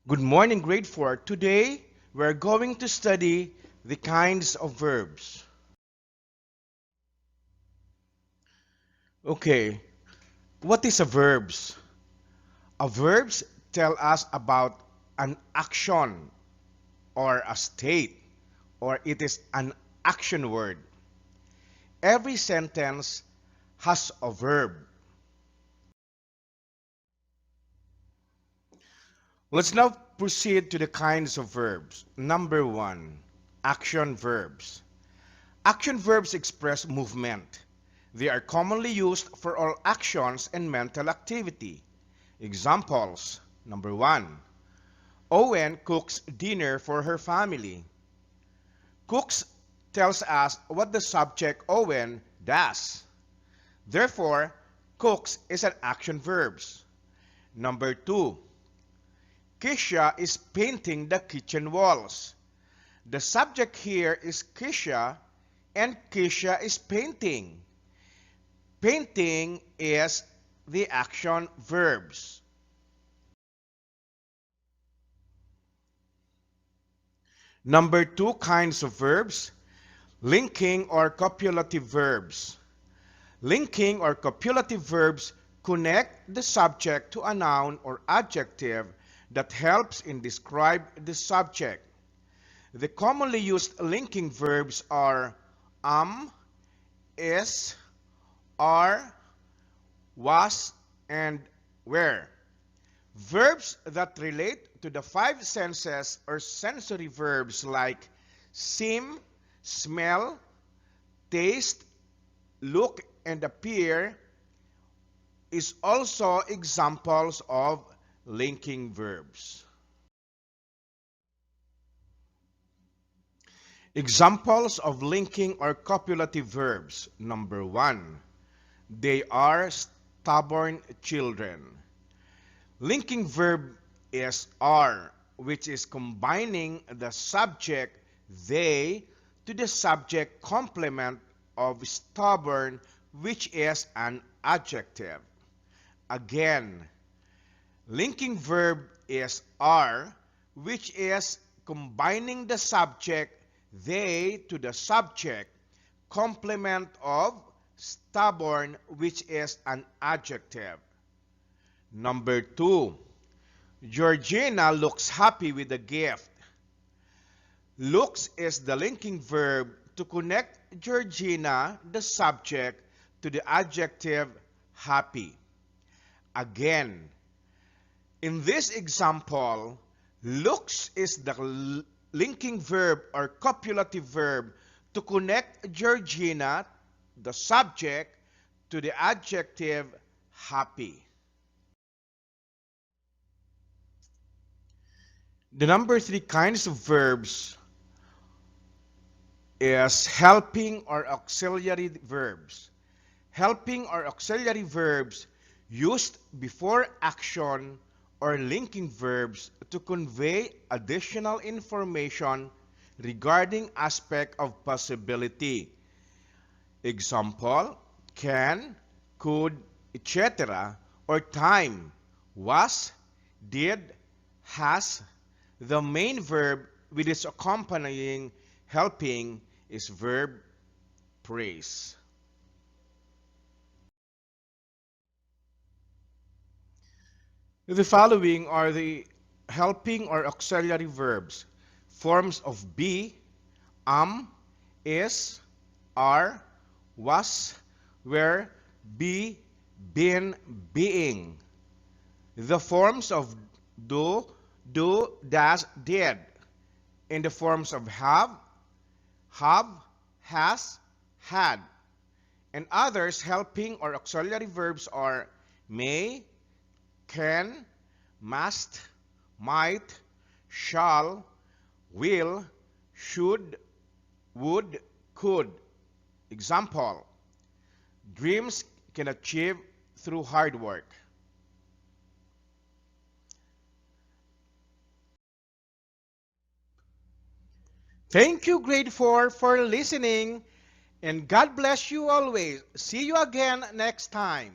Good morning, grade 4. Today, we're going to study the kinds of verbs. Okay, what is a verbs? A verbs tell us about an action or a state, or it is an action word. Every sentence has a verb. Let's now proceed to the kinds of verbs. Number 1, action verbs. Action verbs express movement. They are commonly used for all actions and mental activity. Examples. Number 1. Owen cooks dinner for her family. Cooks tells us what the subject Owen does. Therefore, cooks is an action verb. Number 2. Keisha is painting the kitchen walls. The subject here is Keisha and Keisha is painting. Painting is the action verbs. Number 2 kinds of verbs, linking or copulative verbs. Linking or copulative verbs connect the subject to a noun or adjective that helps in describe the subject. The commonly used linking verbs are is, are, was, and were. Verbs that relate to the 5 senses or sensory verbs like seem, smell, taste, look, and appear is also examples of linking verbs. Examples of linking or copulative verbs. Number 1, they are stubborn children. Linking verb is are, which is combining the subject they to the subject complement of stubborn, which is an adjective. Again, linking verb is are, which is combining the subject they to the subject complement of stubborn, which is an adjective. Number 2, Georgina looks happy with the gift. Looks is the linking verb to connect Georgina, the subject, to the adjective happy. Again, in this example, looks is the linking verb or copulative verb to connect Georgina, the subject, to the adjective happy. The number 3 kinds of verbs is helping or auxiliary verbs. Helping or auxiliary verbs used before action or linking verbs to convey additional information regarding aspect of possibility. Example, can, could, etc. or time, was, did, has. The main verb with its accompanying helping is verb praise. The following are the helping or auxiliary verbs. Forms of be, is, are, was, were, be, been, being. The forms of do, does, did. In the forms of have, has, had. And others helping or auxiliary verbs are may, can, must, might, shall, will, should, would, could. Example, dreams can achieve through hard work. Thank you, grade 4, for listening, and God bless you always. See you again next time.